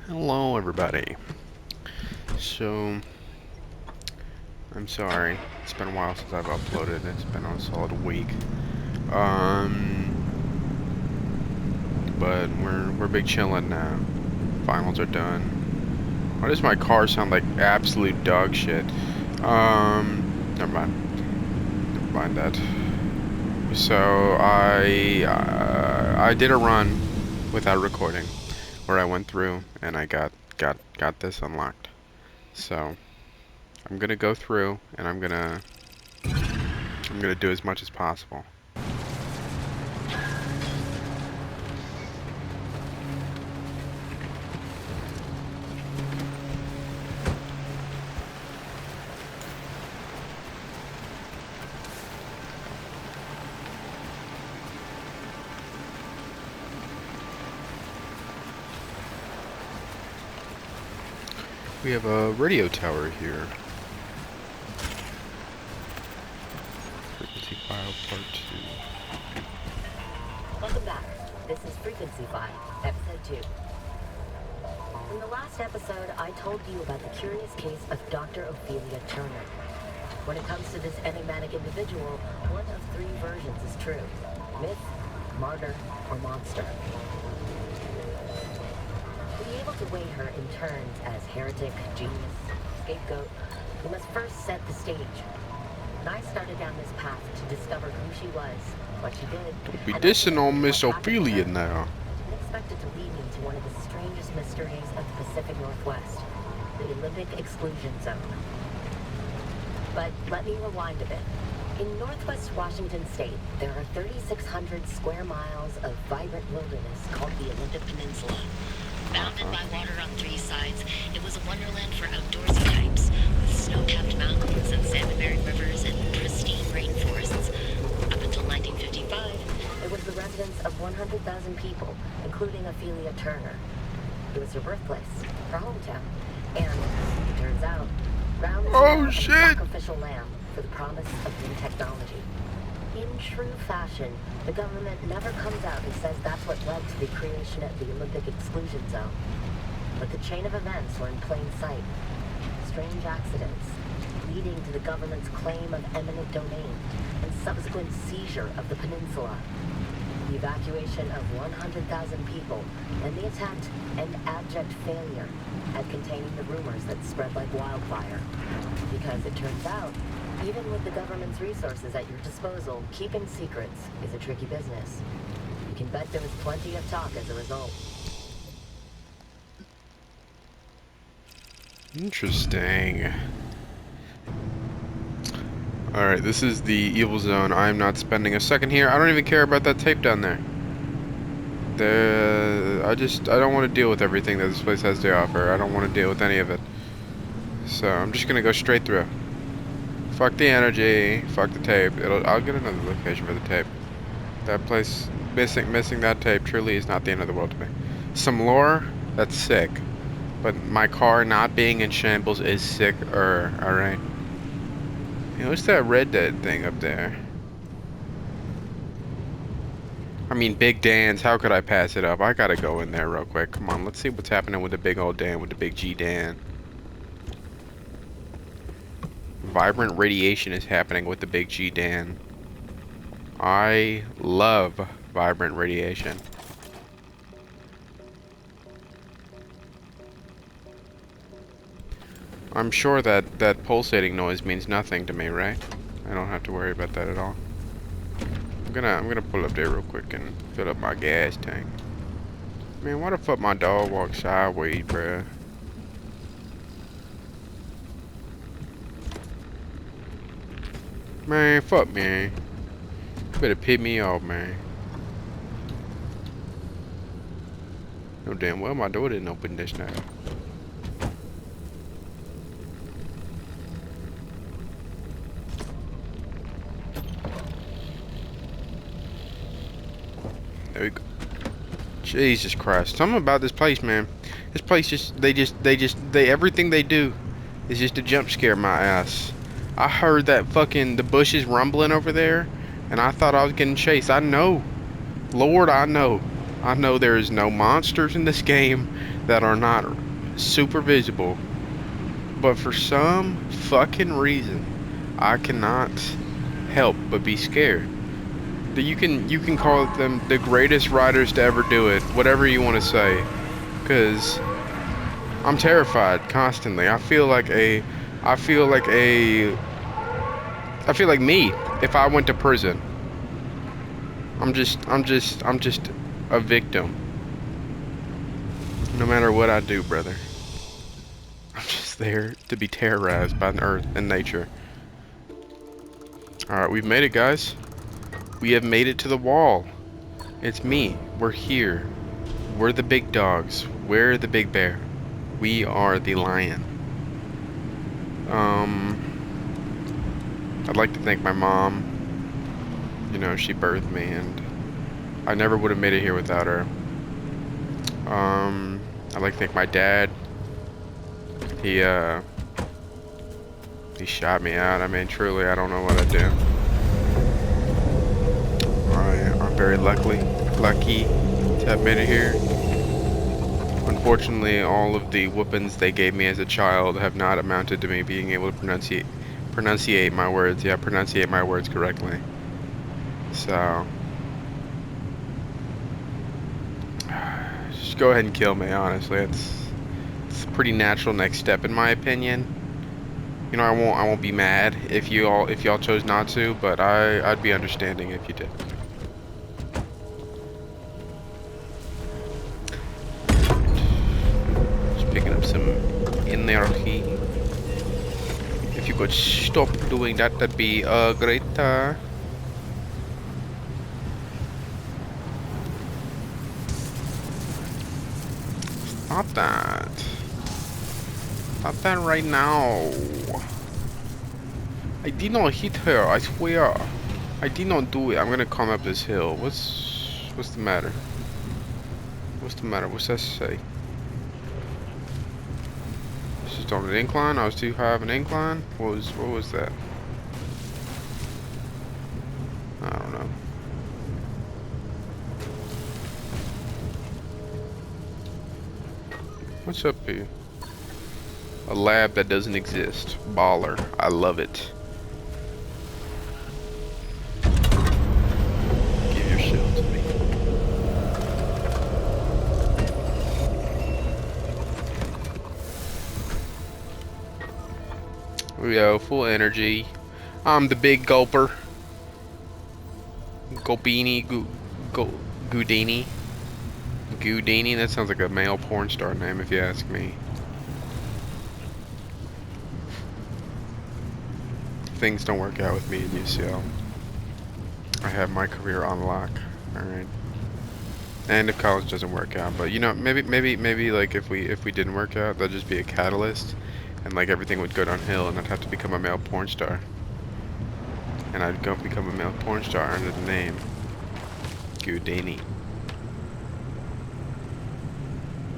Hello everybody. So, I'm sorry. It's been a while since I've uploaded. It's been a solid week. But we're big chillin' now. Finals are done. Why does my car sound like absolute dog shit? Never mind. Never mind that. So I did a run without recording, where I went through and I got this unlocked. So I'm gonna go through and I'm gonna do as much as possible. We have a radio tower here. Frequency file part 2. Welcome back. This is Frequency File, episode 2. In the last episode, I told you about the curious case of Dr. Ophelia Turner. When it comes to this enigmatic individual, one of 3 versions is true. Myth, martyr, or monster. To be able to weigh her in turns as heretic, genius, scapegoat, we must first set the stage. And I started down this path to discover who she was, what she did. Don't be dissing on Miss Ophelia now. Expected to lead me to one of the strangest mysteries of the Pacific Northwest, the Olympic exclusion zone. But let me rewind a bit. In northwest Washington state, there are 3,600 square miles of vibrant wilderness called the Olympic Peninsula. Bounded by water on 3 sides, it was a wonderland for outdoorsy types, with snow-capped mountains and sand-bearing rivers and pristine rainforests. Up until 1955, it was the residence of 100,000 people, including Ophelia Turner. It was her birthplace, her hometown, and, it turns out, ground zero and sacrificial lamb for the promise of new technology. In true fashion, the government never comes out and says that's what led to the creation of the Olympic exclusion zone. But the chain of events were in plain sight. Strange accidents, leading to the government's claim of eminent domain and subsequent seizure of the peninsula. The evacuation of 100,000 people and the attempt and abject failure at containing the rumors that spread like wildfire. Because it turns out, even with the government's resources at your disposal, keeping secrets is a tricky business. You can bet there was plenty of talk as a result. Interesting. Alright, this is the evil zone. I'm not spending a second here. I don't even care about that tape down there. I don't want to deal with everything that this place has to offer. I don't want to deal with any of it. So I'm just gonna go straight through. Fuck the energy, fuck the tape. I'll get another location for the tape. That place, missing that tape truly is not the end of the world to me. Some lore, that's sick. But my car not being in shambles is sicker, alright? Hey, what's that red dead thing up there? I mean, Big Dan's, how could I pass it up? I gotta go in there real quick. Come on, let's see what's happening with the big old Dan, with the big G Dan. Vibrant radiation is happening with the big G Dan. I love vibrant radiation. I'm sure that pulsating noise means nothing to me, right? I don't have to worry about that at all. I'm gonna pull up there real quick and fill up my gas tank. Man, why the fuck my dog walks sideways, bruh? Man, fuck man. You better piss me off, man. No damn well my door didn't open this now. There we go. Jesus Christ. Something about this place, man. This place everything they do is just to jump scare my ass. I heard that the bushes rumbling over there, and I thought I was getting chased. I know. Lord, I know. I know there is no monsters in this game that are not super visible, but for some fucking reason, I cannot help but be scared. You can call them the greatest writers to ever do it, whatever you want to say, because I'm terrified constantly. I feel like a, I feel like me if I went to prison. I'm just a victim. No matter what I do, brother. I'm just there to be terrorized by the earth and nature. Alright, we've made it, guys. We have made it to the wall. It's me. We're here. We're the big dogs. We're the big bear. We are the lion. I'd like to thank my mom. You know, she birthed me, and I never would have made it here without her. I'd like to thank my dad. He shot me out. I mean, truly, I don't know what I'd do. I'm very lucky to have made it here. Unfortunately, all of the whoopings they gave me as a child have not amounted to me being able to pronunciate my words. Yeah, pronunciate my words correctly. So, just go ahead and kill me, honestly. It's a pretty natural next step in my opinion. You know, I won't be mad if y'all chose not to, but I'd be understanding if you did. Just picking up some energy. If you could stop doing that, that'd be great. Stop that. Stop that right now. I did not hit her, I swear. I did not do it. I'm gonna come up this hill. What's the matter? What's the matter? What's that say? This is on an incline? I was too high of an incline? What was that? I don't know. What's up here? A lab that doesn't exist. Baller. I love it. Give your shield to me. We go, full energy. I'm the big gulper. Gulpini, Goudini. Goudini, that sounds like a male porn star name if you ask me. Things don't work out with me in UCL. I have my career on lock. Alright. And if college doesn't work out, but you know, maybe like if we didn't work out, that'd just be a catalyst, and like everything would go downhill, and I'd have to become a male porn star. And I'd go become a male porn star under the name Goudini.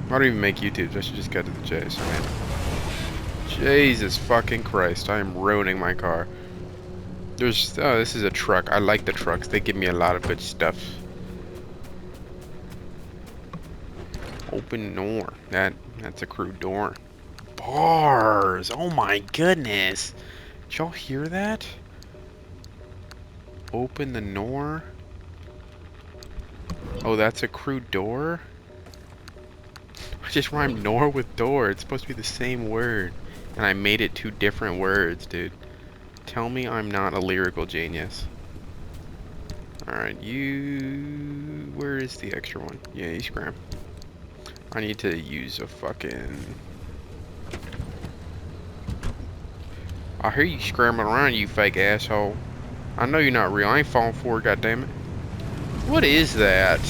I don't even make YouTubes. I should just get to the chase. I mean, Jesus fucking Christ! I am ruining my car. This is a truck. I like the trucks. They give me a lot of good stuff. Open door. That's a crude door. Bars. Oh my goodness. Did y'all hear that? Open the door. Oh, that's a crude door? I just rhymed nor with door. It's supposed to be the same word. And I made it two different words, dude. Tell me I'm not a lyrical genius. Alright, where is the extra one? Yeah, you scram. I need to use a fucking... I hear you scrambling around, you fake asshole. I know you're not real. I ain't falling for it, goddammit. What is that?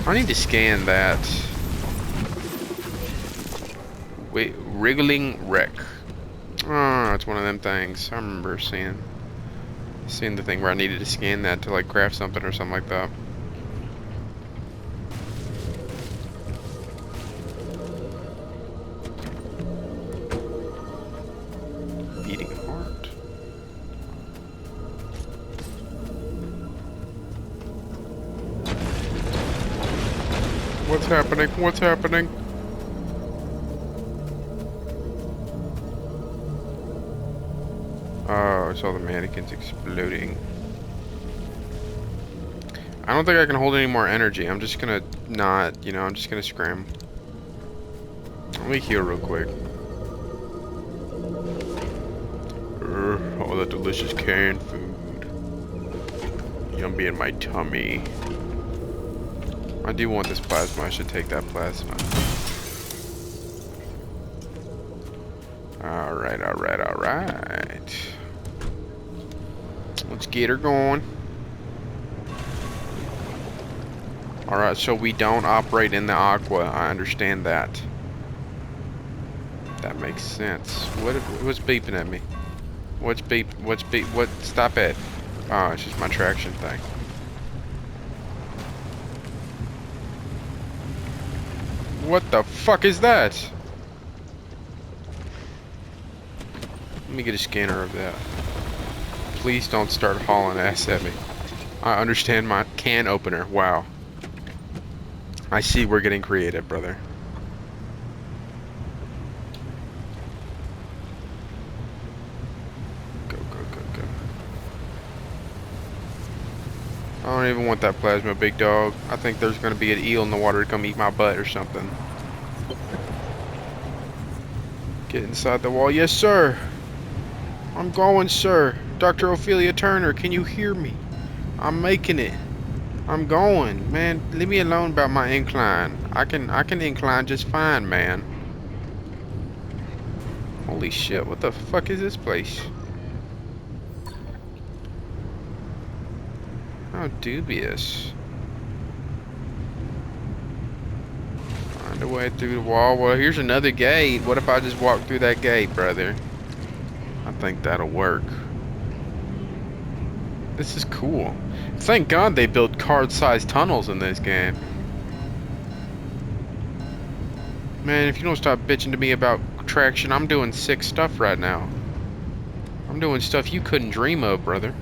I need to scan that. Wait, wriggling wreck. Oh, it's one of them things. I remember seeing the thing where I needed to scan that to like craft something or something like that. Beating heart. What's happening? What's happening? Oh, I saw the mannequins exploding. I don't think I can hold any more energy. I'm just gonna not, I'm just gonna scram. Let me heal real quick. All that delicious canned food. Yummy in my tummy. I do want this plasma. I should take that plasma. Alright, alright, alright. Let's get her going. Alright, so we don't operate in the aqua. I understand that. That makes sense. What's beeping at me? What's beep? What? Stop it. Oh, it's just my traction thing. What the fuck is that? Let me get a scanner of that. Please don't start hauling ass at me. I understand my can opener. Wow. I see we're getting creative, brother. Go, go, go, go. I don't even want that plasma, big dog. I think there's gonna be an eel in the water to come eat my butt or something. Get inside the wall. Yes, sir. I'm going, sir. Dr. Ophelia Turner, can you hear me? I'm making it. I'm going, man. Leave me alone about my incline. I can incline just fine, man. Holy shit, what the fuck is this place? How dubious. Find a way through the wall. Well, here's another gate. What if I just walk through that gate, brother? I think that'll work. This is cool. Thank God they built card-sized tunnels in this game. Man, if you don't stop bitching to me about traction, I'm doing sick stuff right now. I'm doing stuff you couldn't dream of, brother.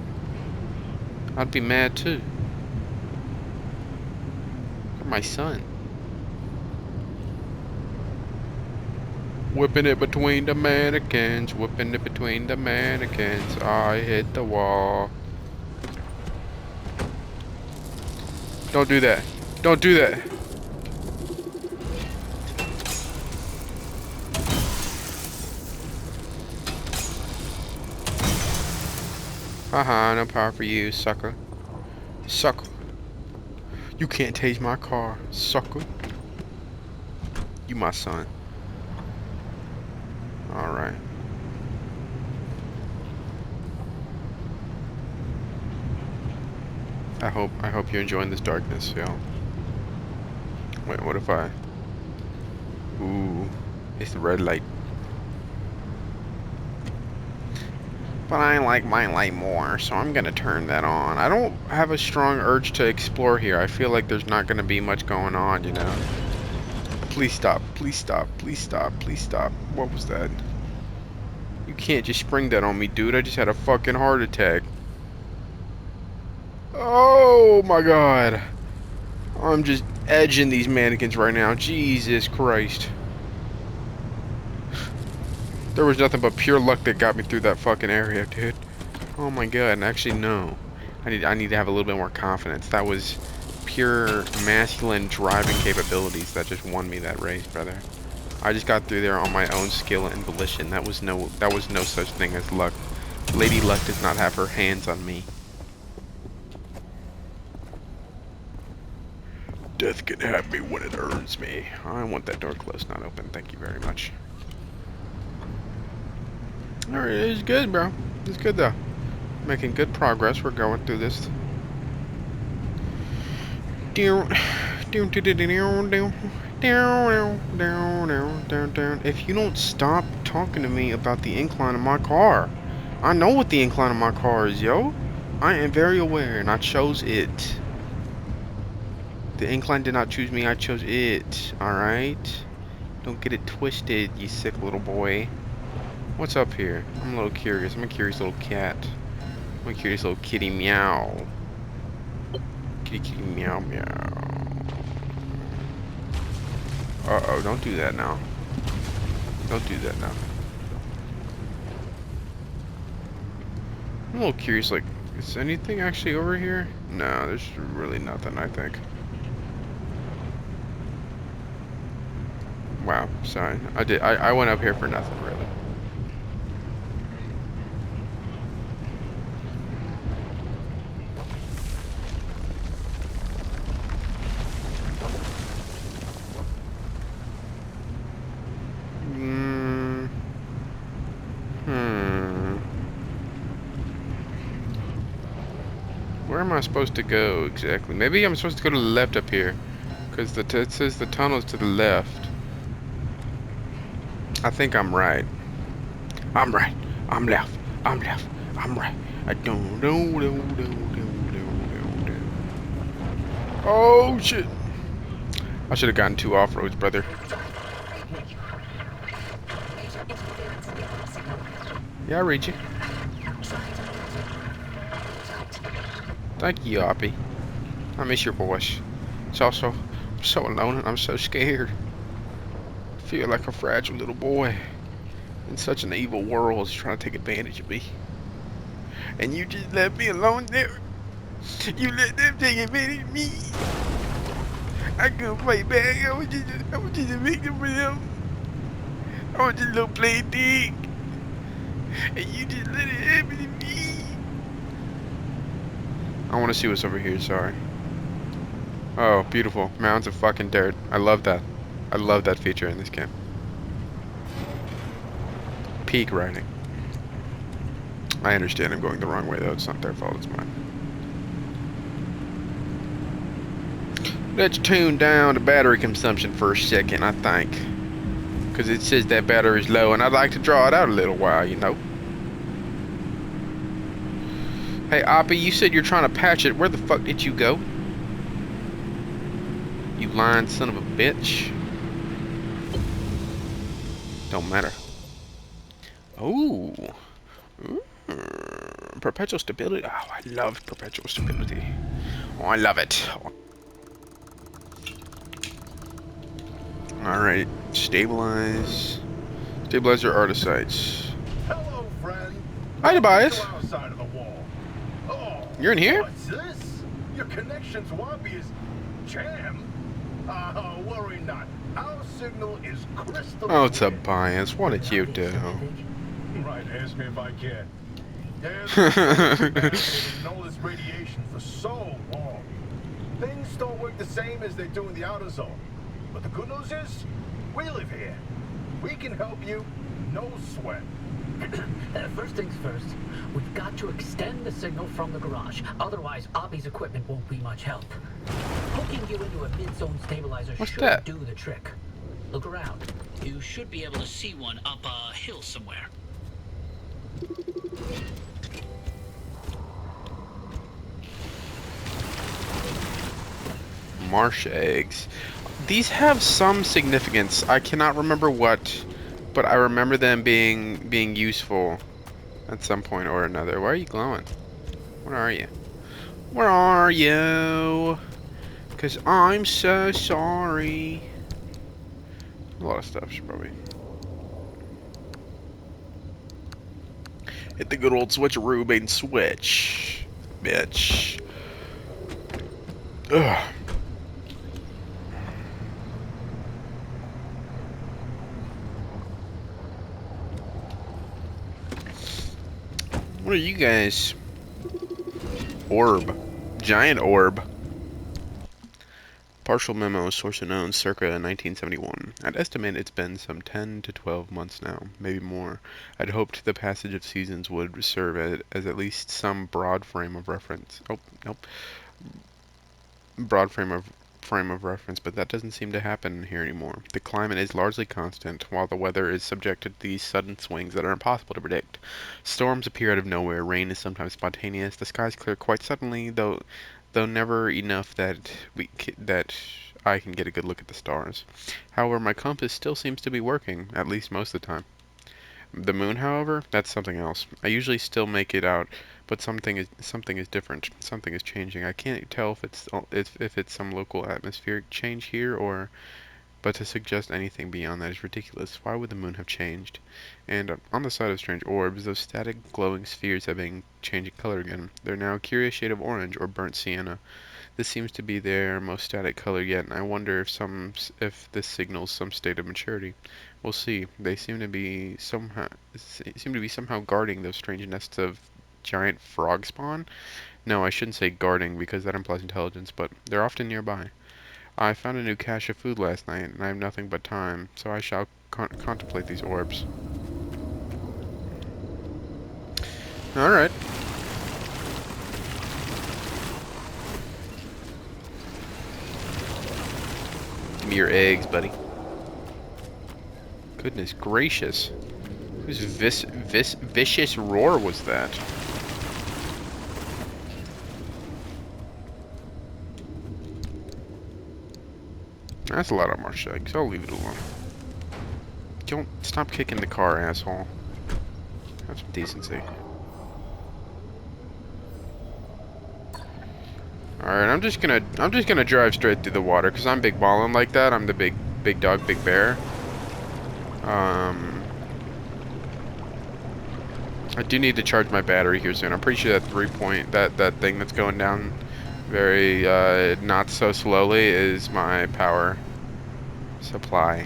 I'd be mad too. You're my son. Whipping it between the mannequins, whipping it between the mannequins. I hit the wall. Don't do that. Don't do that. Haha, no power for you, sucker. Sucker. You can't tase my car, sucker. You my son. Alright. I hope you're enjoying this darkness, yo. Wait, what if I... Ooh, it's the red light. But I like my light more, so I'm gonna turn that on. I don't have a strong urge to explore here. I feel like there's not gonna be much going on, you know? Please stop, please stop, please stop, please stop. What was that? You can't just spring that on me, dude. I just had a fucking heart attack. Oh my god. I'm just edging these mannequins right now. Jesus Christ. There was nothing but pure luck that got me through that fucking area, dude. Oh my god. And actually, no. I need to have a little bit more confidence. That was pure masculine driving capabilities that just won me that race, brother. I just got through there on my own skill and volition. That was no such thing as luck. Lady Luck does not have her hands on me. Death can have me when it earns me. I want that door closed, not open. Thank you very much. Alright, it's good, bro. It's good, though. Making good progress. We're going through this. If you don't stop talking to me about the incline of my car. I know what the incline of my car is, yo. I am very aware, and I chose it. The incline did not choose me, I chose it. Alright? Don't get it twisted, you sick little boy. What's up here? I'm a little curious. I'm a curious little cat. I'm a curious little kitty meow. Kitty kitty meow meow. Uh-oh, don't do that now. Don't do that now. I'm a little curious, like, is anything actually over here? No, there's really nothing, I think. Wow, sorry. I went up here for nothing, really. Mm, hmm. Where am I supposed to go exactly? Maybe I'm supposed to go to the left up here, because it says the tunnel's to the left. I think I'm right. I'm right. I'm left. I'm left. I'm right. I don't. Oh shit! I should have gotten 2 off-roads, brother. Yeah, I read you. Thank you, Oppie. I miss your voice. It's also, I'm so alone and I'm so scared. I feel like a fragile little boy in such an evil world is trying to take advantage of me. And you just left me alone there. You let them take advantage of me. I couldn't fight back. I was just a victim for them. I was just a little plaything. And you just let it happen to me. I want to see what's over here, sorry. Oh, beautiful. Mounds of fucking dirt. I love that. I love that feature in this game. Peak riding. I understand I'm going the wrong way though. It's not their fault, it's mine. Let's tune down the battery consumption for a second, I think. Because it says that battery's low and I'd like to draw it out a little while, you know. Hey, Oppie, you said you're trying to patch it. Where the fuck did you go? You lying son of a bitch. Don't matter. Ooh. Perpetual stability. Oh, I love perpetual stability. Oh, I love it. Alright. Stabilize. Stabilize your artisites. Hello, friend. Hi, Tobias. To our side of the wall. Oh, You're in here? what's this? Your connection's wobbly as jam. Worry not. Our signal is crystal Oh, clear. Tobias, what did you do? Right, ask me if I can. There's all this radiation for so long. Things don't work the same as they do in the outer zone. But the good news is, we live here. We can help you, no sweat. First things first, we've got to extend the signal from the garage. Otherwise, Oppie's equipment won't be much help. Hooking you into a mid-zone stabilizer What's should that? do the trick. Look around. You should be able to see one up a hill somewhere. Marsh eggs. These have some significance. I cannot remember what, but I remember them being useful at some point or another. Why are you glowing? Where are you? Where are you? 'Cause I'm so sorry. A lot of stuff should probably hit the good old switcheroo bait and switch, bitch. Ugh. What are you guys? Orb. Giant orb. Partial memo, source unknown, circa 1971. I'd estimate it's been some 10 to 12 months now, maybe more. I'd hoped the passage of seasons would serve as at least some broad frame of reference. Oh, nope. Broad frame of reference, but that doesn't seem to happen here anymore. The climate is largely constant, while the weather is subjected to these sudden swings that are impossible to predict. Storms appear out of nowhere, rain is sometimes spontaneous, the skies clear quite suddenly, though never enough that that I can get a good look at the stars. However, my compass still seems to be working, at least most of the time. The moon, however, that's something else. I usually still make it out, but something is different. Something is changing. I can't tell if it's some local atmospheric change here or but to suggest anything beyond that is ridiculous. Why would the moon have changed? And on the side of strange orbs, those static glowing spheres have been changing color again. They're now a curious shade of orange or burnt sienna. This seems to be their most static color yet, and I wonder if this signals some state of maturity. We'll see. They seem to be somehow guarding those strange nests of giant frog spawn. No, I shouldn't say guarding because that implies intelligence, but they're often nearby. I found a new cache of food last night, and I have nothing but time, so I shall contemplate these orbs. Alright. Give me your eggs, buddy. Goodness gracious. Whose vicious roar was that? That's a lot of more shakes. I'll leave it alone. Don't stop kicking the car, asshole. Have some decency. Alright, I'm just gonna drive straight through the water because I'm big ballin' like that. I'm the big dog, big bear. I do need to charge my battery here soon. I'm pretty sure that that thing that's going down very not so slowly is my power supply.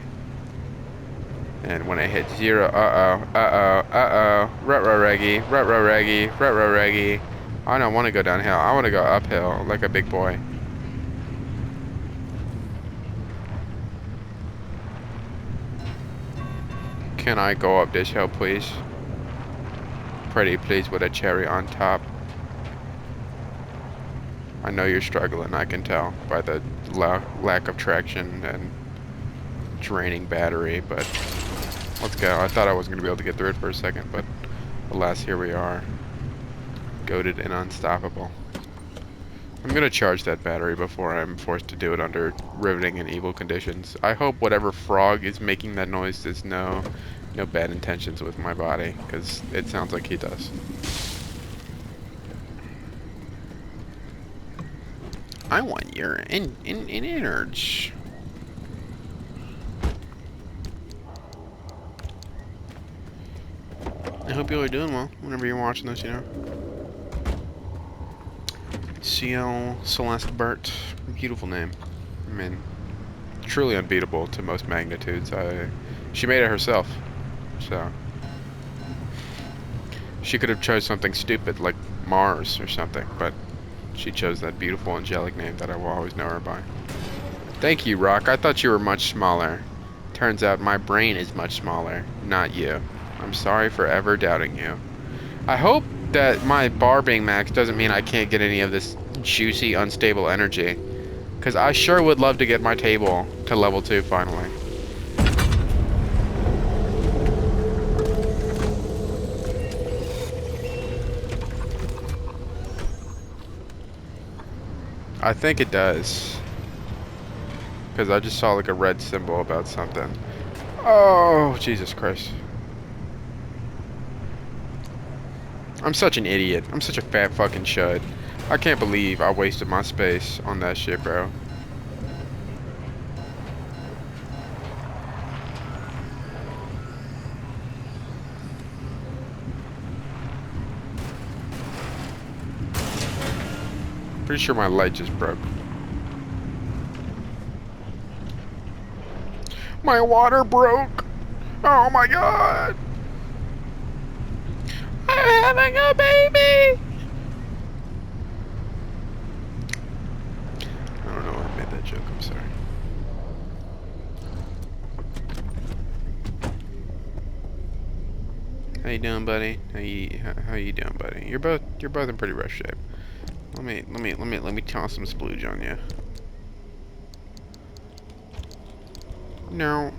And when I hit 0, rut-row-reggy. I don't want to go downhill. I want to go uphill like a big boy. Can I go up this hill, please? Pretty please with a cherry on top. I know you're struggling, I can tell by the lack of traction and draining battery, but let's go. I thought I wasn't going to be able to get through it for a second, but alas, here we are. Goated and unstoppable. I'm going to charge that battery before I'm forced to do it under riveting and evil conditions. I hope whatever frog is making that noise does no bad intentions with my body, because it sounds like he does. I want your innards. I hope you all are doing well whenever you're watching this, you know. CL Celeste Burt, beautiful name. I mean, truly unbeatable to most magnitudes. She made it herself, so she could have chose something stupid like Mars or something, but she chose that beautiful angelic name that I will always know her by. Thank you, Rock. I thought you were much smaller. Turns out my brain is much smaller, not you. I'm sorry for ever doubting you. I hope that my bar being max doesn't mean I can't get any of this juicy, unstable energy. Because I sure would love to get my table to level 2 finally. I think it does. Because I just saw like a red symbol about something. Oh, Jesus Christ. I'm such an idiot. I'm such a fat fucking chud. I can't believe I wasted my space on that shit, bro. Pretty sure my light just broke. My water broke. Oh my god. I'm having a baby. I don't know why I made that joke. I'm sorry. How you doing, buddy? How you doing, buddy? You're both in pretty rough shape. Let me toss some splooge on you. No.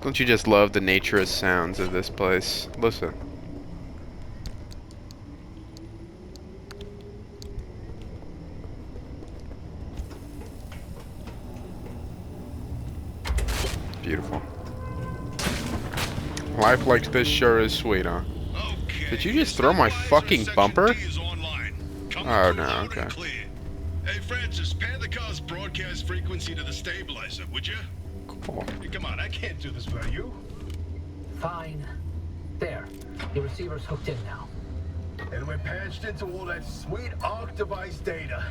Don't you just love the naturist sounds of this place? Listen. Beautiful. Life like this sure is sweet, huh? Did you just throw my fucking bumper? Oh no, okay. Hey, broadcast frequency to the stabilizer, would you? Cool. Hey, come on, I can't do this without you. Fine. There. Your receiver's hooked in now. And we're patched into all that sweet ARC device data.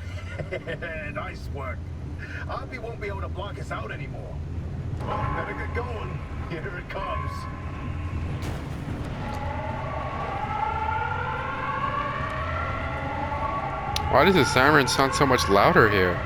Nice work. Oppie won't be able to block us out anymore. Better get going. Here it comes. Why does the siren sound so much louder here?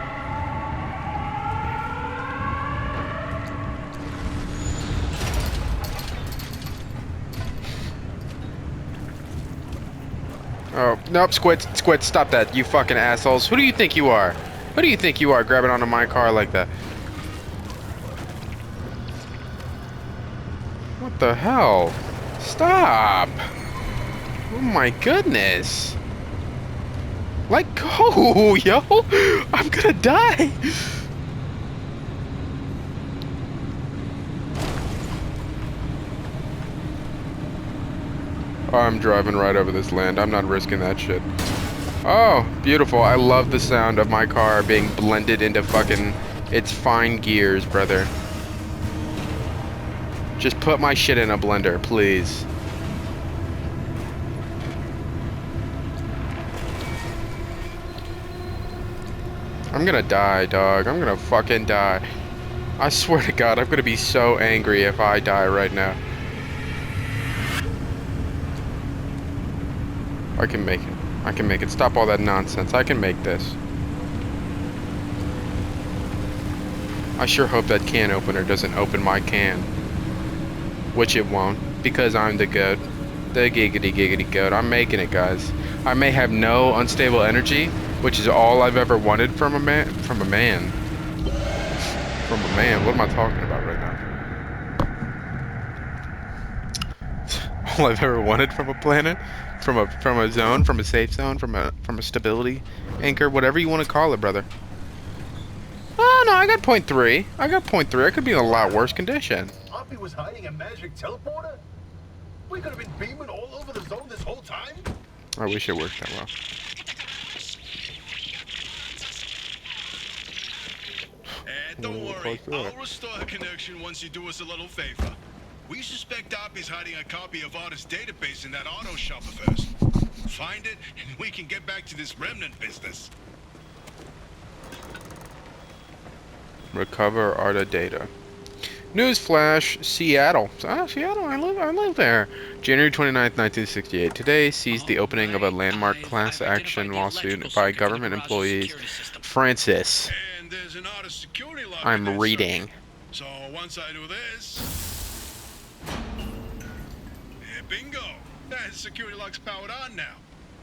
Oh, nope, Squid, stop that, you fucking assholes. Who do you think you are? Who do you think you are grabbing onto my car like that? What the hell? Stop! Oh my goodness! Let go, yo! I'm gonna die! I'm driving right over this land. I'm not risking that shit. Oh, beautiful. I love the sound of my car being blended into fucking its fine gears, brother. Just put my shit in a blender, please. I'm gonna die, dog. I'm gonna fucking die. I swear to God, I'm gonna be so angry if I die right now. I can make it. I can make it. Stop all that nonsense. I can make this. I sure hope that can opener doesn't open my can. Which it won't, because I'm the goat. The giggity goat. I'm making it, guys. I may have no unstable energy, which is all I've ever wanted from a man. From a man. From a man. What am I talking about right now? All I've ever wanted from a planet, from a zone, from a safe zone, from a stability anchor, whatever you want to call it, brother. Oh no, I got 0.3. I got 0.3. I could be in a lot worse condition. Oppie was hiding a magic teleporter? We could have been beaming all over the zone this whole time? I wish it worked that well. Don't worry, I'll restore the connection once you do us a little favor. We suspect Oppie's hiding a copy of Artist's database in that auto shop of hers. Find it, and we can get back to this remnant business. Recover Arta data. Newsflash: Seattle. Ah, Seattle. I live there. January 29th, 1968. Today sees the opening of a landmark class action lawsuit by government employees. Francis. And there's an Artist security lock. I'm reading. So once I do this, bingo. That security lock's powered on now.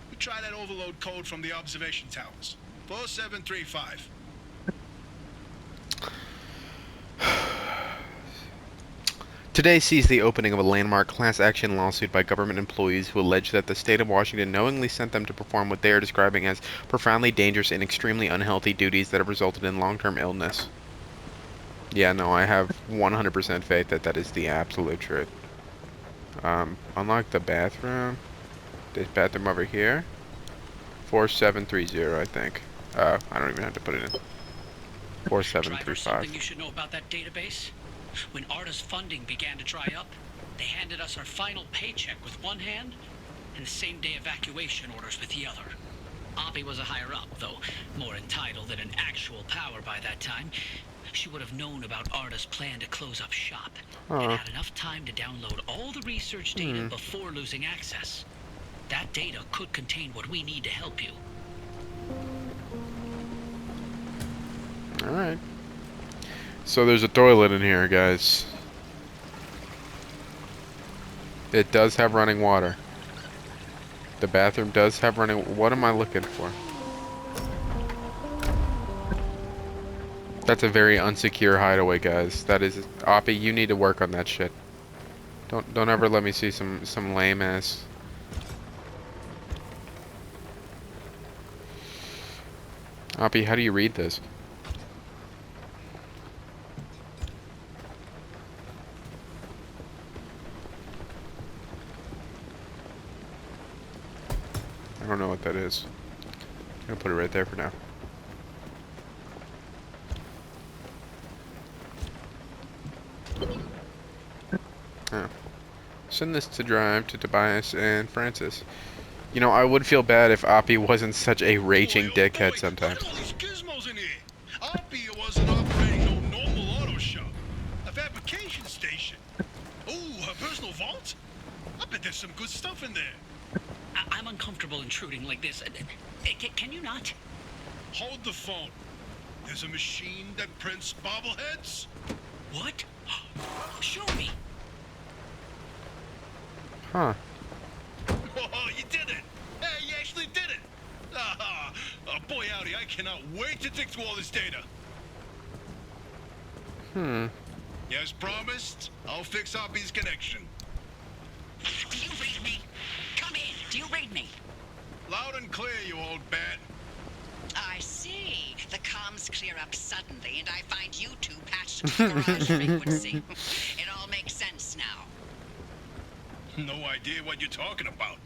We try that overload code from the observation towers. 4735. Today sees the opening of a landmark class action lawsuit by government employees who allege that the state of Washington knowingly sent them to perform what they are describing as profoundly dangerous and extremely unhealthy duties that have resulted in long-term illness. Yeah, no, I have 100% faith that that is the absolute truth. Unlock the bathroom. This bathroom over here. 4730, I think. I don't even have to put it in. Driver, 4735. something you should know about that database? When Arta's funding began to dry up, they handed us our final paycheck with one hand and the same-day evacuation orders with the other. Oppie was a higher-up, though more entitled than an actual power by that time. She would have known about Arta's plan to close up shop and had enough time to download all the research data before losing access. That data could contain what we need to help you. Alright. So there's a toilet in here, guys. It does have running water. The bathroom does have running... What am I looking for? That's a very unsecure hideaway, guys. That is... Oppie, you need to work on that shit. Don't ever let me see some lame ass... Oppie, how do you read this? I don't know what that is. I'm gonna put it right there for now. Send this to drive to Tobias and Francis. You know, I would feel bad if Oppie wasn't such a raging Boy, oh dickhead boy, look sometimes. at all these gizmos in here. Oppie wasn't operating no normal auto shop. A fabrication station. Oh, her personal vault? I bet there's some good stuff in there. I'm uncomfortable intruding like this. Can you not? Hold the phone. There's a machine that prints bobbleheads. What? Show me. Huh. Oh, you did it! Hey, you actually did it! Ah, boy howdy, I cannot wait to dig through all this data. As promised, I'll fix Oppie's connection. Do you read me? Come in. Do you read me? Loud and clear, you old bat. I see. The comms clear up suddenly, and I find you two patched to the garage frequency. It all makes sense now. No idea what you're talking about.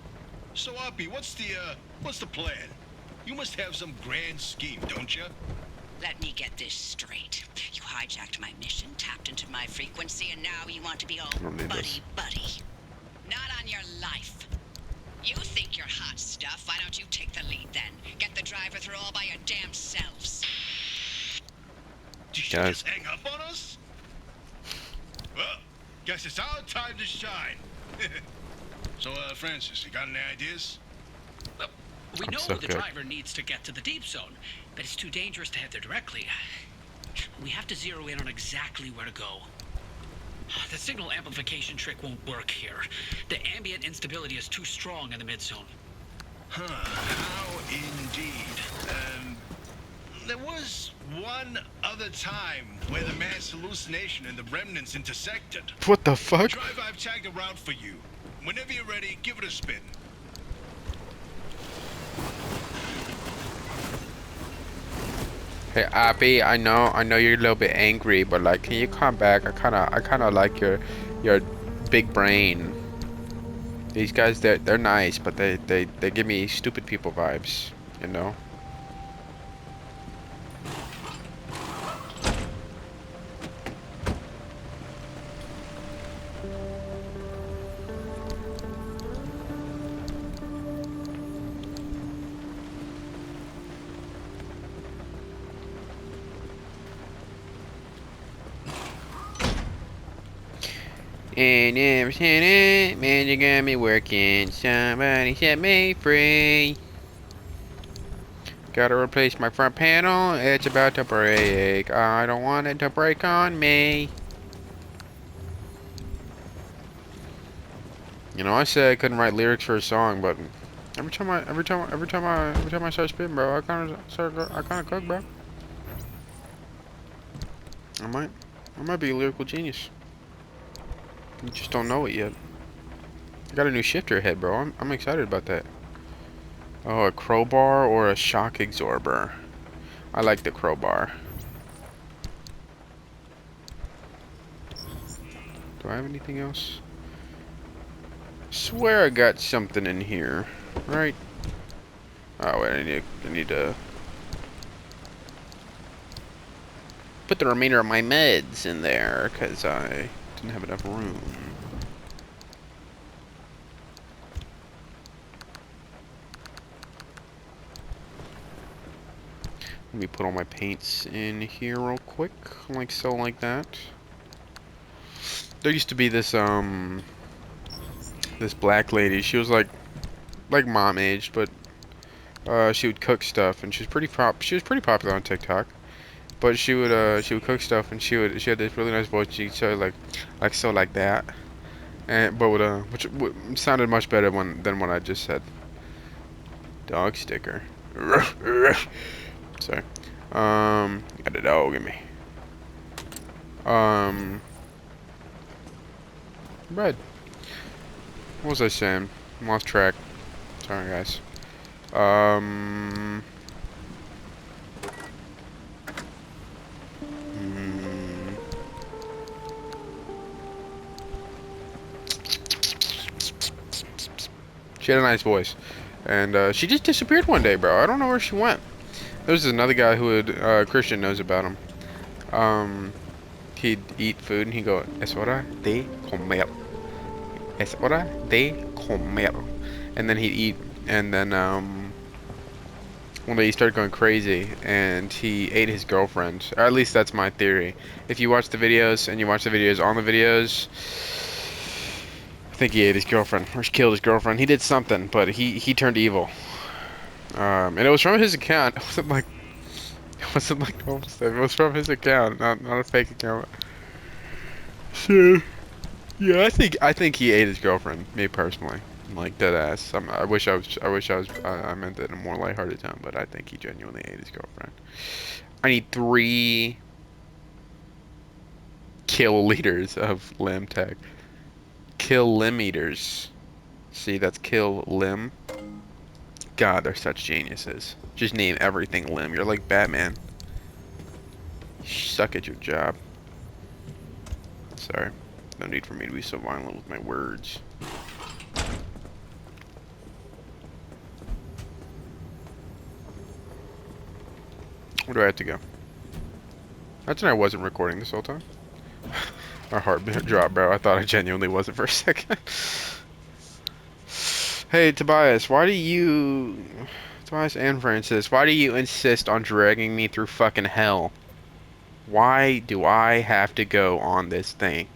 So, Oppie, what's the plan? You must have some grand scheme, don't you? Let me get this straight. You hijacked my mission, tapped into my frequency, and now you want to be all don't need this. buddy-buddy. Not on your life. You think you're hot stuff. Why don't you take the lead then? Get the driver through all by your damn selves. Did you Guys. just hang up on us? Well, guess it's our time to shine. So, Francis, you got any ideas? We know so the good. driver needs to get to the deep zone, but it's too dangerous to head there directly. We have to zero in on exactly where to go. The signal amplification trick won't work here. The ambient instability is too strong in the mid-zone. Huh, how indeed. There was one other time where the mass hallucination and the remnants intersected. What the fuck? Drive, I've tagged a route for you. Whenever you're ready, give it a spin. Hey Oppie, I know you're a little bit angry, but like, can you come back? I kinda like your big brain. These guys, they're nice, but they give me stupid people vibes, you know. And ever since it, man, you got me working. Somebody set me free. Gotta replace my front panel. It's about to break. I don't want it to break on me. You know, I said I couldn't write lyrics for a song, but every time I start spitting, bro, I kind of cook, bro. I might be a lyrical genius. You just don't know it yet. I got a new shifter head, bro. I'm excited about that. Oh, a crowbar or a shock absorber. I like the crowbar. Do I have anything else? Swear I got something in here, right? Oh wait, I need to put the remainder of my meds in there because I didn't have enough room. Let me put all my paints in here real quick, like so, like that. There used to be this this black lady. She was like mom aged, but she would cook stuff, and she was pretty popular on TikTok. But she would cook stuff, and she had this really nice voice. She'd say like so, like that, and but which sounded much better than what I just said. Dog sticker. Sorry. Got a dog in me. Red. What was I saying? I'm off track. Sorry, guys. She had a nice voice, and she just disappeared one day, bro. I don't know where she went. There's another guy who would Christian knows about him. He'd eat food and he'd go, "Es hora de comer." Es hora de comer. And then he'd eat, and then, one day he started going crazy, and he ate his girlfriend. Or at least that's my theory. If you watch the videos, and you watch the videos on the videos, I think he ate his girlfriend, or killed his girlfriend. He did something, but he turned evil. And it was from his account. It wasn't like normal stuff. It was from his account, not a fake account. So, yeah, I think he ate his girlfriend. Me personally, like dead ass. I wish I was. I meant it in a more lighthearted tone, but I think he genuinely ate his girlfriend. I need 3 kill liters of limb tech. Kill limb eaters. See, that's kill limb. God, they're such geniuses. Just name everything limb. You're like Batman. You suck at your job. Sorry. No need for me to be so violent with my words. Where do I have to go? Imagine I wasn't recording this whole time. My heart dropped, bro. I thought I genuinely wasn't for a second. Hey, Tobias, Tobias and Francis, why do you insist on dragging me through fucking hell? Why do I have to go on this thing?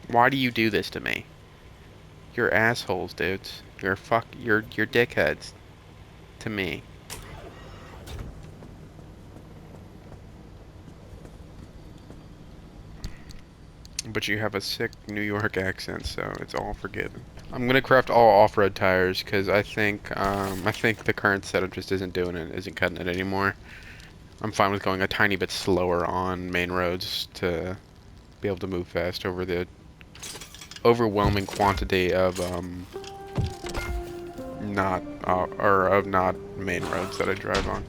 Why do you do this to me? You're assholes, dudes. You're dickheads. To me. But you have a sick New York accent, so it's all forgiven. I'm gonna craft all off-road tires because I think the current setup just isn't doing it, isn't cutting it anymore. I'm fine with going a tiny bit slower on main roads to be able to move fast over the overwhelming quantity of not main roads that I drive on.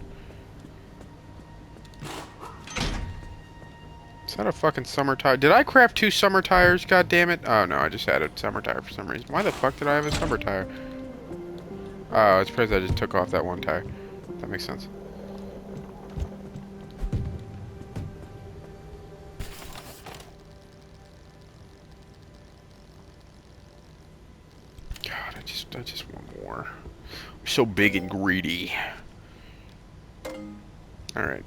Is that a fucking summer tire? Did I craft 2 summer tires? God damn it! Oh no, I just had a summer tire for some reason. Why the fuck did I have a summer tire? Oh, it's because I just took off that one tire. That makes sense. God, I just want more. I'm so big and greedy. Alright.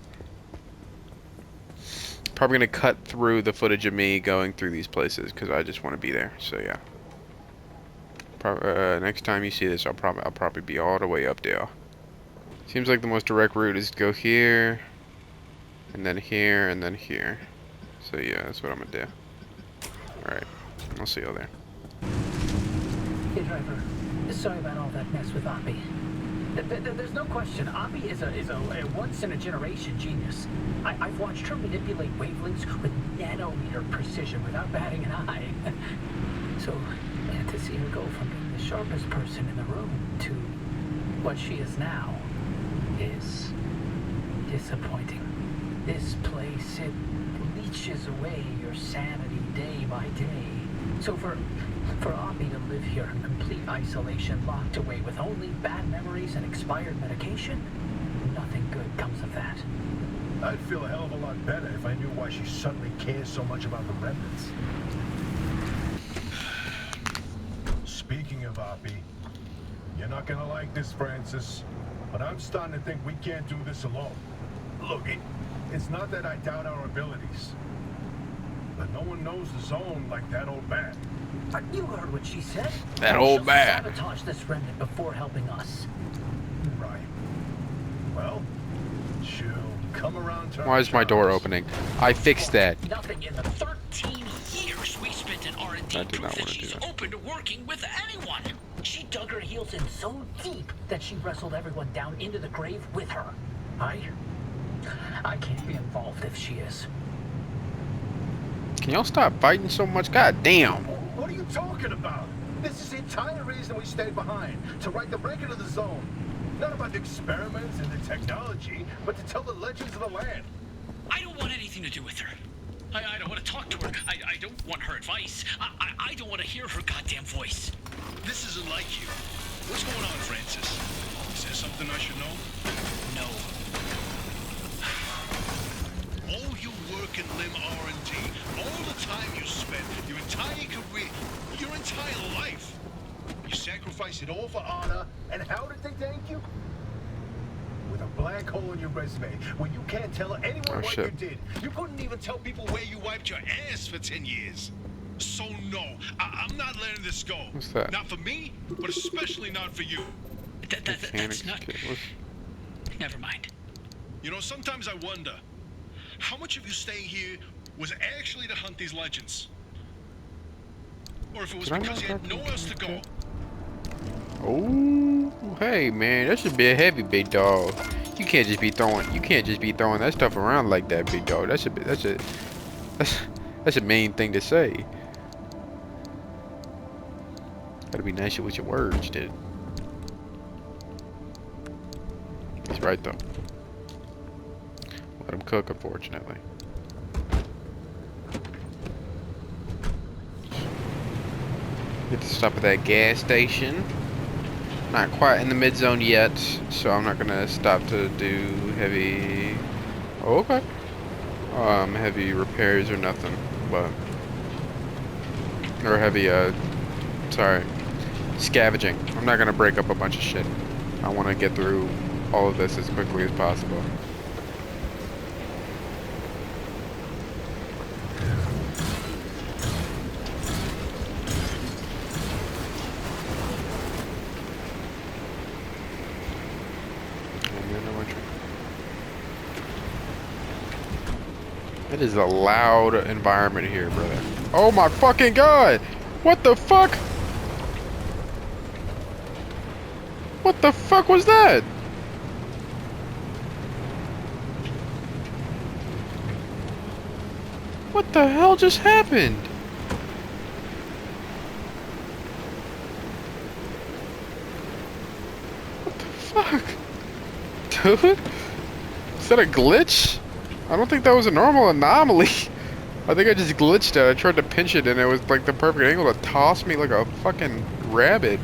Probably gonna cut through the footage of me going through these places because I just want to be there. So yeah. Next time you see this, I'll probably be all the way up there. Seems like the most direct route is to go here, and then here, and then here. So yeah, that's what I'm gonna do. All right, I'll see you there. Hey driver, sorry about all that mess with Oppie. There's no question, Oppie is a once-in-a-generation genius. I've watched her manipulate wavelengths with nanometer precision without batting an eye. So, to see her go from being the sharpest person in the room to what she is now is disappointing. This place, it leeches away your sanity day by day. So for Oppie to live here in complete isolation, locked away with only bad memories and expired medication, nothing good comes of that. I'd feel a hell of a lot better if I knew why she suddenly cares so much about the remnants. Speaking of Oppie, you're not gonna like this, Francis, but I'm starting to think we can't do this alone. Look, it's not that I doubt our abilities, but no one knows the zone like that old bat. You heard what she said. That old bat. Sabotage this remnant before helping us. Right. Well, she'll come around to Why is my door opening? I fixed that. Nothing in the 13 years we spent in R&D I did not proves that want to do she's that. open to working with anyone. She dug her heels in so deep that she wrestled everyone down into the grave with her. I can't be involved if she is. Can y'all stop fighting so much? God damn. What are you talking about? This is the entire reason we stayed behind, to write the record of the zone. Not about the experiments and the technology, but to tell the legends of the land. I don't want anything to do with her. I don't want to talk to her. I don't want her advice. I don't want to hear her goddamn voice. This isn't like you. What's going on, Francis? Is there something I should know? No. All your work broken limb R&D, all the time you spent, your entire career, your entire life. You sacrificed it all for honor, and how did they thank you? With a black hole in your resume, where you can't tell anyone Oh, what shit. you did. You couldn't even tell people where you wiped your ass for 10 years. So no, I'm not letting this go. What's that? Not for me, but especially not for you. That's Mechanics not. kit. What's... Never mind. You know, sometimes I wonder, how much of you staying here was actually to hunt these legends? Or if it was Did I because not you had have nowhere else to go. Oh, hey man, that should be a heavy, big dog. You can't just be throwing that stuff around like that, big dog. That's a mean thing to say. Gotta be nicer with your words, dude. He's right though. Let him cook, unfortunately. Get to stop at that gas station. Not quite in the mid zone yet, so I'm not gonna stop to do heavy. Oh, okay. Heavy repairs or nothing, but or heavy sorry, scavenging. I'm not gonna break up a bunch of shit. I want to get through all of this as quickly as possible. It is a loud environment here, brother. Oh my fucking god! What the fuck? What the fuck was that? What the hell just happened? What the fuck? Dude? Is that a glitch? I don't think that was a normal anomaly. I think I just glitched it. I tried to pinch it and it was like the perfect angle to toss me like a fucking rabbit.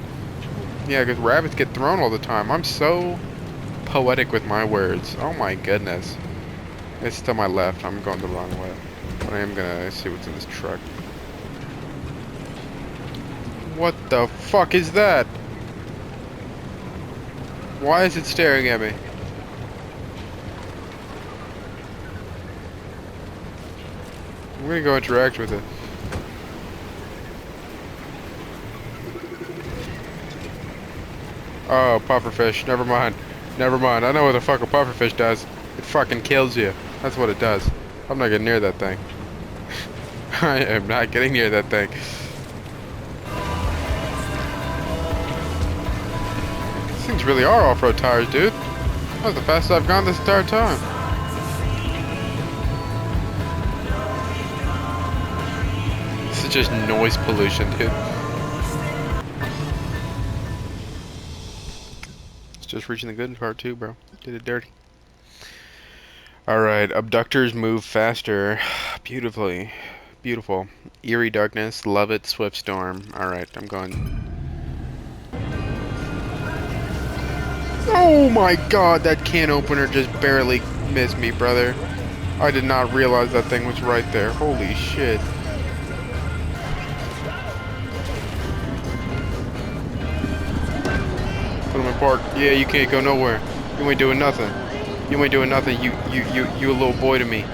Yeah, because rabbits get thrown all the time. I'm so poetic with my words. Oh my goodness. It's to my left. I'm going the wrong way. But I am gonna see what's in this truck. What the fuck is that? Why is it staring at me? I'm gonna go interact with it. Oh, pufferfish. Never mind. Never mind. I know what the fuck a pufferfish does. It fucking kills you. That's what it does. I'm not getting near that thing. I am not getting near that thing. These things really are off-road tires, dude. That's the fastest I've gone this entire time. This is just noise pollution, dude. It's just reaching the good part too, bro. Did it dirty. Alright, abductors move faster. Beautifully. Beautiful. Eerie darkness, love it, swift storm. Alright, I'm going. Oh my god, that can opener just barely missed me, brother. I did not realize that thing was right there. Holy shit. Put him in park. Yeah, you can't go nowhere. You ain't doing nothing. You ain't doing nothing. You a little boy to me. You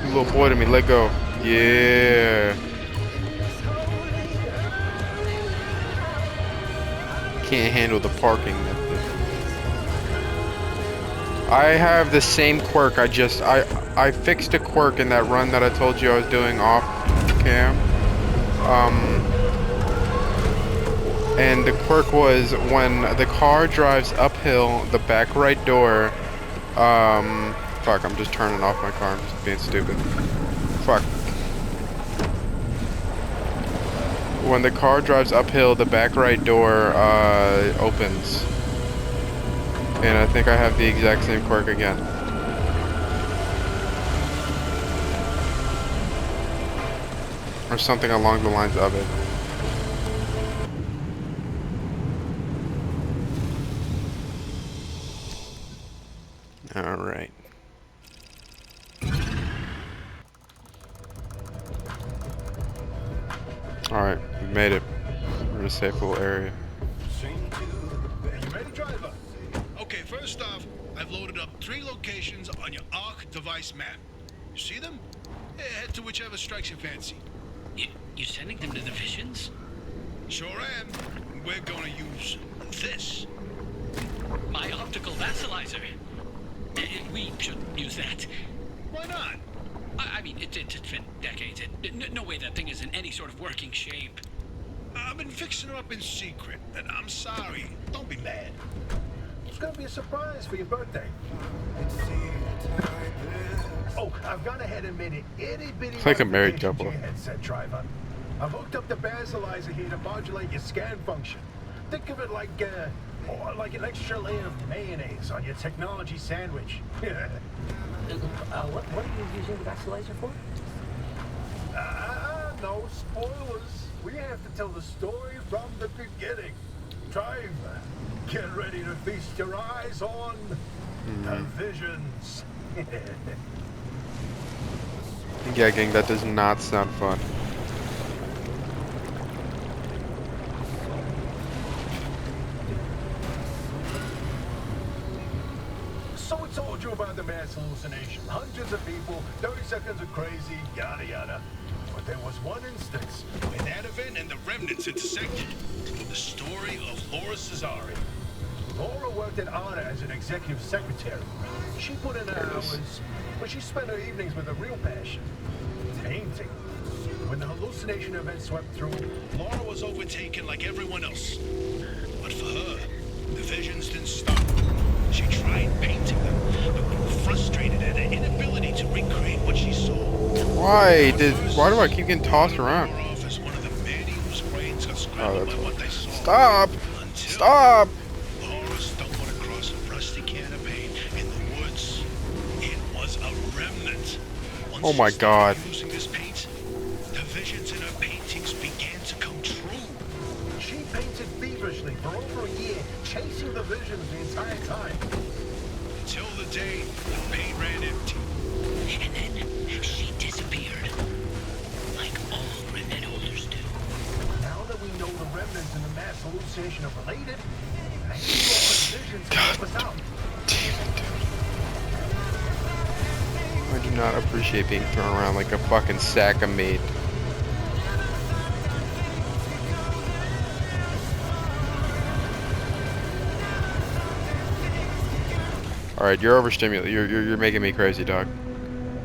a little boy to me. Let go. Yeah. Can't handle the parking. I have the same quirk. I fixed a quirk in that run that I told you I was doing off cam. And the quirk was when the car drives uphill, the back right door. Fuck, I'm just turning off my car. I'm just being stupid. Fuck. When the car drives uphill, the back right door opens. And I think I have the exact same quirk again. Or something along the lines of it. Alright. Alright, we made it. We're in a safe little area. You ready, driver? Okay, first off, I've loaded up 3 locations on your ARC device map. You see them? Yeah, head to whichever strikes your fancy. You sending them to the Visions? Sure am. We're gonna use this. My optical vassalizer. We should use that. Why not? I mean, it's been decades. No way that thing is in any sort of working shape. I've been fixing her up in secret, and I'm sorry. Don't be mad. It's gonna be a surprise for your birthday. Oh, I've gone ahead and made it itty bitty. It's like a married modification to couple. your headset, driver. I've hooked up the basalizer here to modulate your scan function. Think of it like an extra layer of mayonnaise on your technology sandwich. What are you using the vassalizer for? No spoilers. We have to tell the story from the beginning. Drive. Get ready to feast your eyes on the visions. Yeah, gang, that does not sound fun. So we told you about the mass hallucination. Hundreds of people, 30 seconds of crazy, yada yada. But there was one instance When that event and the remnants intersected, the story of Laura Cesari. Laura worked at ANA as an executive secretary. She put in her hours, but she spent her evenings with a real passion. Painting. When the hallucination event swept through, Laura was overtaken like everyone else. But for her, the visions didn't stop. She tried painting them, but grew frustrated at her inability to recreate what she saw. Why do I keep getting tossed around? Laura off as one of the many whose brains got scrambled by what they saw. Stop! Until Stop! Laura stumbled across a rusty can of paint in the woods. It was a remnant. Once Oh my she started God. using this paint, the visions in her paintings began to come true. she painted feverishly for over a year, chasing the visions the entire time. Until the day the paint ran empty. And then she disappeared. Like all remnant holders do. Now that we know the remnants and the mass hallucination are related, I think Laura's visions can help us out. I do not appreciate being thrown around like a fucking sack of meat. Alright, you're overstimulated. You're making me crazy, dog.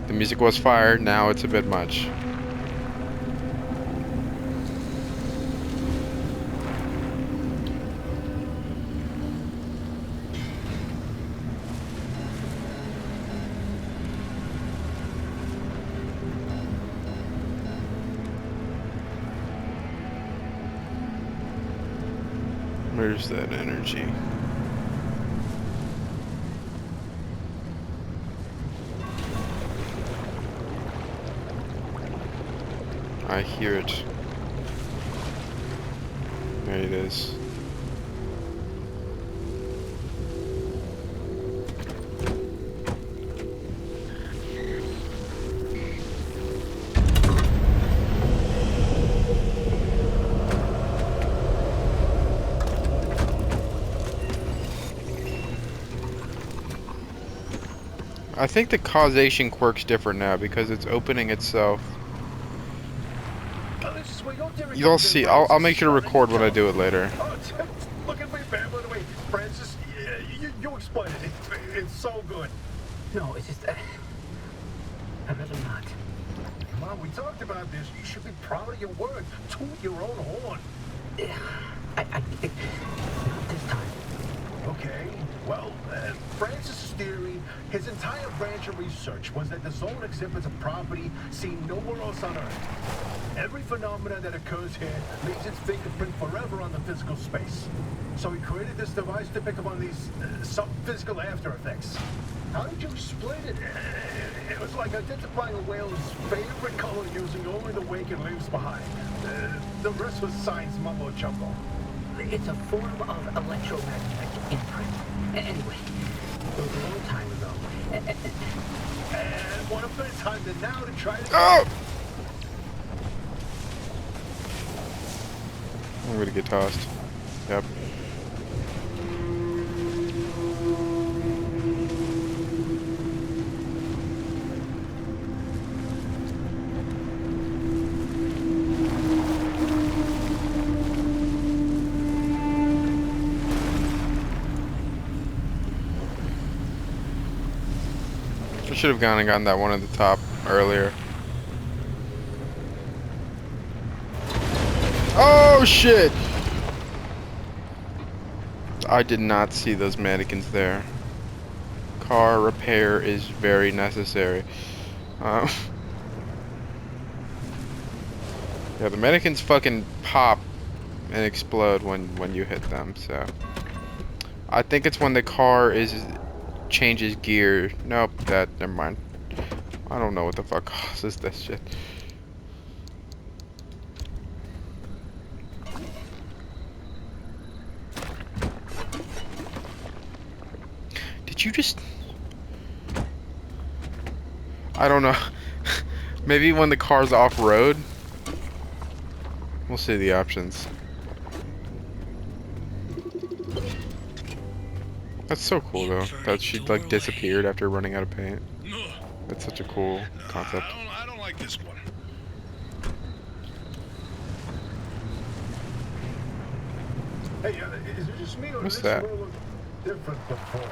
The music was fire, now it's a bit much. Where's that energy? I hear it. There it is. I think the causation quirk's different now because it's opening itself. You'll see. I'll make sure to record when I do it later. Oh, look at me, man. By the way, Francis, you explain it. It's so good. No, it's just... I'd rather not. Come on, we talked about this. You should be proud of your work. Toot your own horn. Not this time. Okay, well, Francis's theory, his entire branch of research was that the zone exhibits a property seen nowhere else on Earth. Every phenomenon that occurs here leaves its fingerprint forever on the physical space. So he created this device to pick up on these sub-physical after effects. How did you explain it? It was like identifying a whale's favorite color using only the wake it leaves behind. The rest was science mumbo-jumbo. It's a form of electromagnetic imprint. Anyway, it was a long time ago. And what a better time than now to try to... Oh! I'm gonna get tossed. Yep. I should have gone and gotten that one at the top earlier. Oh shit! I did not see those mannequins there. Car repair is very necessary. Yeah, the mannequins fucking pop and explode when you hit them, so. I think it's when the car changes gear. Nope, never mind. I don't know what the fuck causes this shit. Did you just... I don't know. Maybe when the car's off-road? We'll see the options. That's so cool though, that she like disappeared after running out of paint. That's such a cool concept. I don't like this one. Hey, is it just me or What's does that? this world look different before?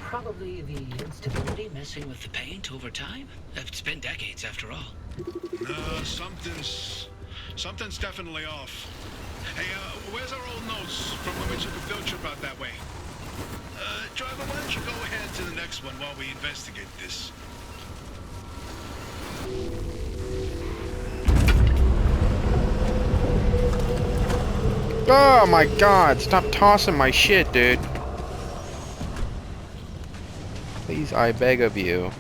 Probably the instability messing with the paint over time. It's been decades after all. Something's definitely off. Hey, where's our old notes from when we took a field trip out that way? Driver, why don't you go ahead to the next one while we investigate this? Oh my god, stop tossing my shit, dude. Please, I beg of you.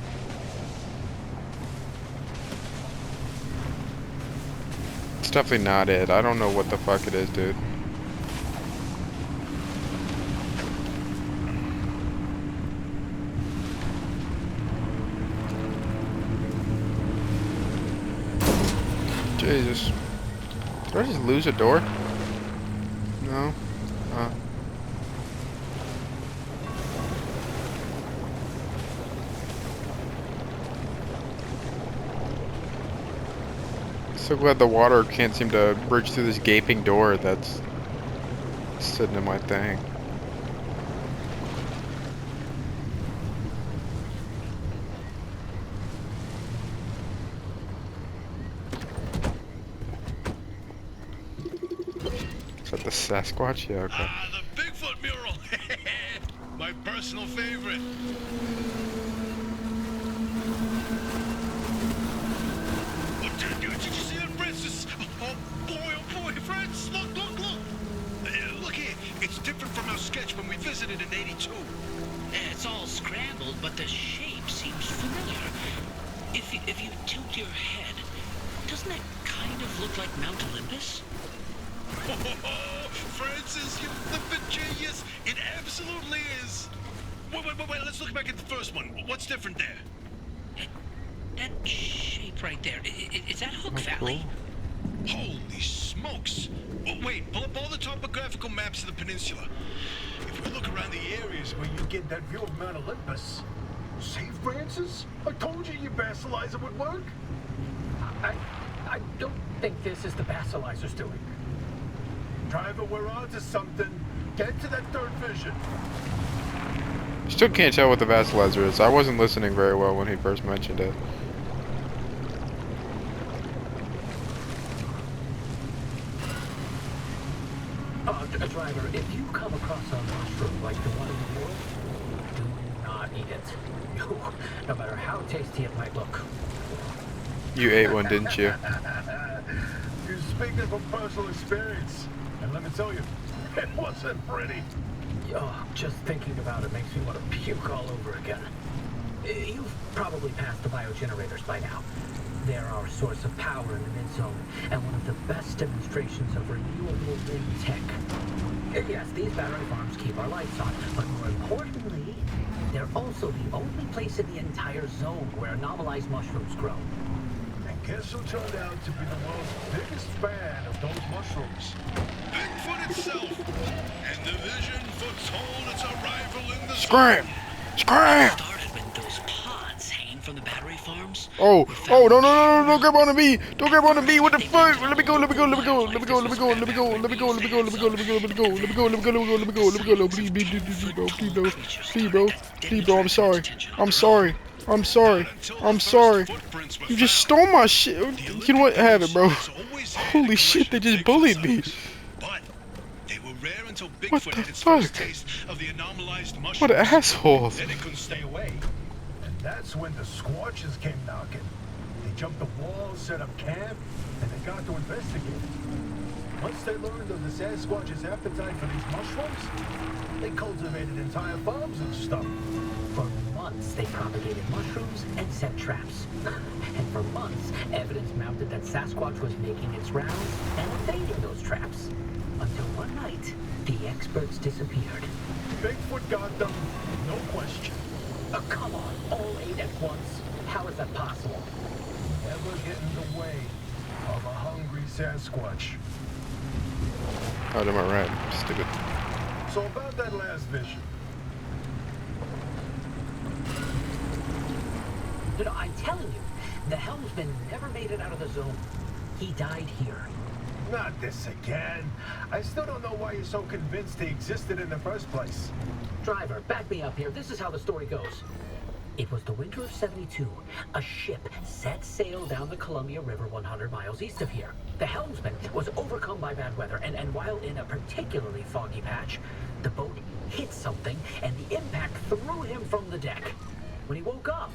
It's definitely not it. I don't know what the fuck it is, dude. Jesus. Did I just lose a door? No? So glad the water can't seem to bridge through this gaping door that's sitting in my thing. Is that the Sasquatch? Yeah, okay. Ah, the Bigfoot mural! My personal favorite. Did you see that, Francis? Oh boy, Francis, look! Look here, it's different from our sketch when we visited in '82. It's all scrambled, but the shape seems familiar. If you tilt your head, doesn't that kind of look like Mount Olympus? Oh, Francis, you flippin' genius! It absolutely is. Wait, let's look back at the first one. What's different there? That shape right there, is that Hook Oh, Valley? cool. Holy smokes! Oh, wait, pull up all the topographical maps of the peninsula. If we look around the areas Where you get that view of Mount Olympus. See, Francis? I told you your basilizer would work. I don't think this is the basilizer's doing. Driver, we're on to something. Get to that third vision. Still can't tell what the Vassalizer is. I wasn't listening very well when he first mentioned it. Driver, if you come across a mushroom like the one in the world, do not eat it. No matter how tasty it might look. You ate one, didn't you? You're speaking from personal experience. And let me tell you, it wasn't pretty. Oh, just thinking about it makes me want to puke all over again. You've probably passed the biogenerators by now. They're our source of power in the mid-zone, and one of the best demonstrations of renewable wind tech. Yes, these battery farms keep our lights on, but more importantly, they're also the only place in the entire zone where anomalized mushrooms grow. And Guess who turned out to be the world's biggest fan of those mushrooms? Bigfoot itself. And the vision foretold its arrival in the Scram! zone. Scram! Started when those pods hanging from the battery farms. Oh, were oh, found no, no, no, no, don't grab onto me. Don't grab onto me. What the fuck? Let me go, let me go, let me go, let me go, let me go, let me go, let me go, let me go, let me go, let me go, let me go, let me go, let me go, let me go, let me go, let me go, please, please, bro, please, bro, please, bro, please, bro, I'm sorry. I'm sorry. I'm sorry. I'm sorry. You just stole my shit. You know what? Have it, bro. Holy shit, they just bullied me. But they were rare until What Bigfoot the had its fuck? first taste of the anomalized mushrooms. What assholes. Then it couldn't stay away. And that's when the Squatches came knocking. They jumped the wall, set up camp, and they got to investigate. Once they learned of the Sasquatch's appetite for these mushrooms, they cultivated entire farms and stuff. For months, they propagated mushrooms and set traps. And for months, evidence mounted that Sasquatch was making its rounds and evading those traps. Until one night, the experts disappeared. Bigfoot got them, no question. Come on, all 8 at once? How is that possible? Never get in the way of a hungry Sasquatch. Oh, am I right? Stupid. So about that last vision. You know, I'm telling you, the helmsman never made it out of the zone. He died here. Not this again. I still don't know why you're so convinced he existed in the first place. Driver, back me up here. This is how the story goes. It was the winter of '72. A ship set sail down the Columbia River 100 miles east of here. The helmsman was overcome by bad weather, and while in a particularly foggy patch, the boat hit something, and the impact threw him from the deck. When he woke up,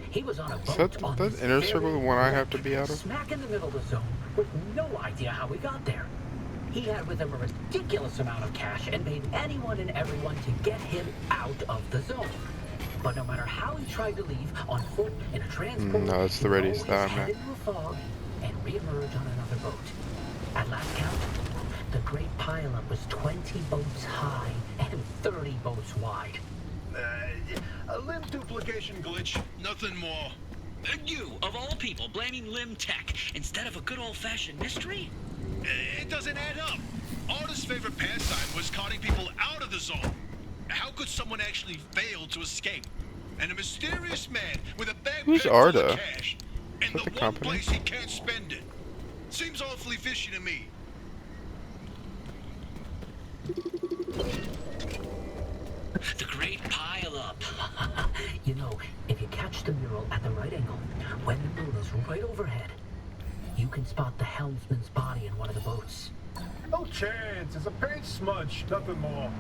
he was on a boat Is on that this inner circle the very one I have wreck, to be out of? smack in the middle of the zone, with no idea how he got there. He had with him a ridiculous amount of cash and paid anyone and everyone to get him out of the zone. But no matter how he tried to leave, on foot, in a transport, No, it's the he ready always style, head man. into a fog and reemerge on another boat. At last count, the great pileup was 20 boats high and 30 boats wide. A limb duplication glitch. Nothing more. And you, of all people, blaming Lim Tech instead of a good old-fashioned mystery? It doesn't add up. Arda's favorite pastime was carting people out of the zone. How could someone actually fail to escape? And a mysterious man with a backpack Who's full Arda? of cash. Is And that the the one company? place he can't spend it. Seems awfully fishy to me. The great pile-up. You know, if you catch the mural at the right angle, when the moon is right overhead, you can spot the helmsman's body in one of the boats. No chance. It's a paint smudge. Nothing more.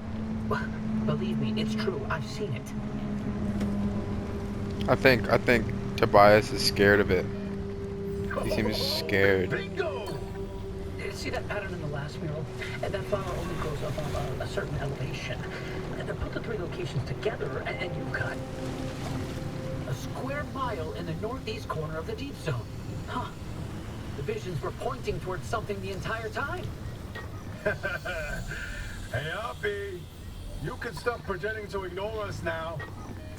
Believe me, it's true. I've seen it. I think Tobias is scared of it. He seems scared. Bingo! See that pattern in the last mural? And that flower only goes up on a certain elevation. And then put the 3 locations together, and you've got a square mile in the northeast corner of the deep zone. Huh. The visions were pointing towards something the entire time. Hey, Hoppy. You can stop pretending to ignore us now.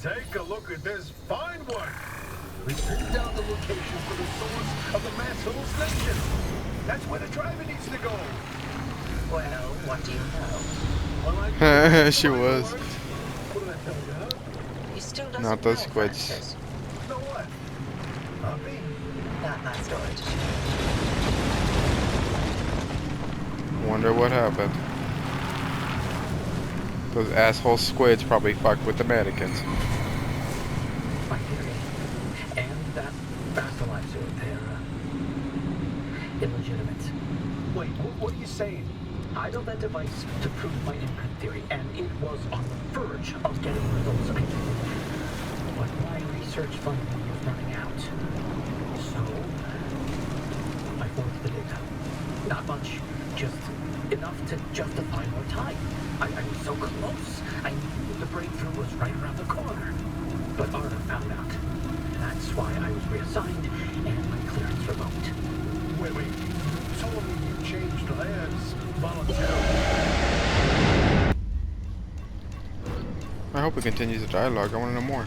Take a look at this fine one. We pinned down the location for the source of the mass hallucination. That's where the driver needs to go. Well, what do you know? Well, She was. What did I tell you, huh? He still doesn't Not those know, squids. Francis. Know what? Hoppy? Not my story to share. Wonder what happened. Those asshole squids probably fucked with the mannequins. My theory. And that fertilizer, they're illegitimate. Wait, what are you saying? I built that device to prove my imprint theory, and it was on the verge of getting results I needed. But my research funding was running out. So, I forged the data. Not much, just enough to justify more time. I was so close. I knew the breakthrough was right around the corner. But Arda found out. That's why I was reassigned and my clearance revoked. Wait. You told me you changed labs voluntarily. I hope it continues the dialogue. I want to know more.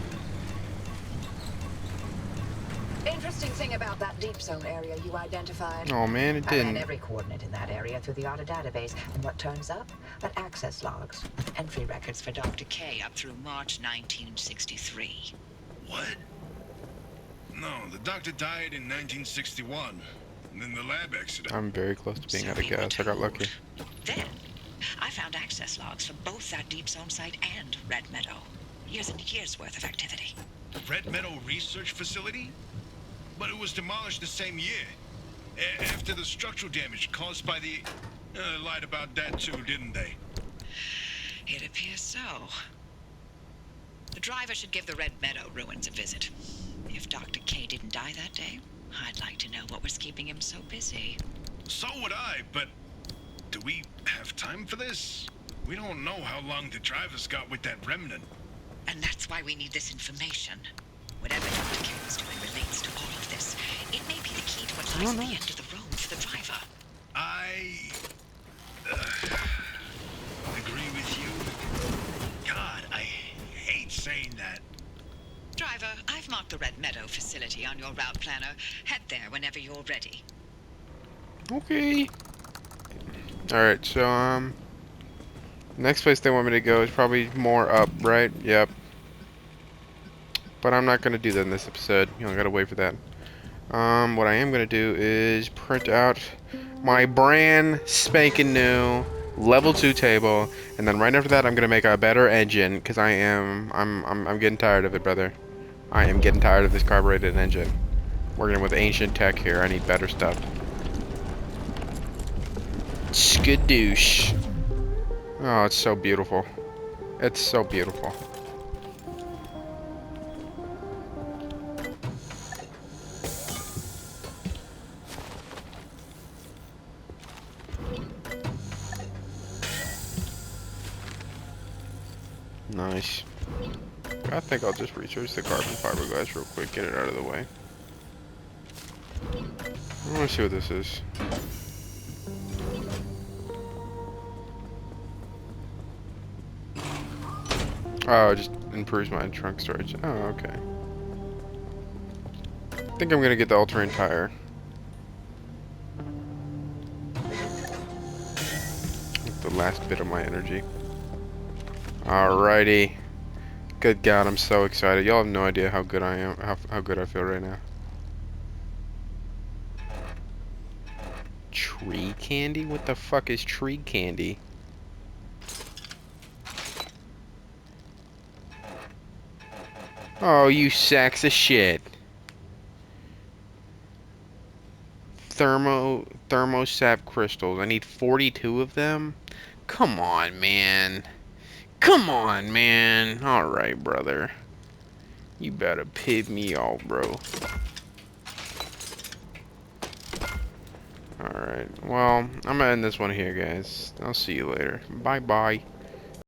Interesting thing about that deep zone area you identified. Oh man, it I ran didn't. every coordinate in that area through the auto database, and what turns up? But access logs, entry records for Dr. K up through March 1963. What? No, the doctor died in 1961. And then the lab accident. I'm very close to being So out of we were gas. I got lucky. told. Then, I found access logs for both that deep zone site and Red Meadow. Years and years worth of activity. Red Meadow Research Facility? But it was demolished the same year. After the structural damage caused by the... lied about that too, didn't they? It appears so. The driver should give the Red Meadow ruins a visit. If Dr. K didn't die that day, I'd like to know what was keeping him so busy. So would I, but... do we have time for this? We don't know how long the driver's got with that remnant. And that's why we need this information. Whatever Dr. K was doing relates to all of this. It may be the key to what lies at the end of the road for the driver. I... agree with you. God, I hate saying that. Driver, I've marked the Red Meadow facility on your route planner. Head there whenever you're ready. Okay. Alright, so, next place they want me to go is probably more up, right? Yep. But I'm not going to do that in this episode. You know, I gotta wait for that. What I am going to do is print out my brand spanking new level 2 table, and then right after that I'm going to make a better engine, because I'm getting tired of it, brother. I am getting tired of this carbureted engine. Working with ancient tech here. I need better stuff. Skadoosh. Oh, it's so beautiful. It's so beautiful. Nice. I think I'll just research the carbon fiberglass real quick, get it out of the way. I want to see what this is. Oh, it just improves my trunk storage. Oh, okay. I think I'm gonna get the all-terrain tire. With the last bit of my energy. Alrighty. Good God, I'm so excited. Y'all have no idea how good I am, how good I feel right now. Tree candy? What the fuck is tree candy? Oh, you sacks of shit. Thermosap crystals. I need 42 of them? Come on, man. Come on, man. Alright, brother. You better pig me off, bro. Alright. Well, I'm gonna end this one here, guys. I'll see you later. Bye-bye.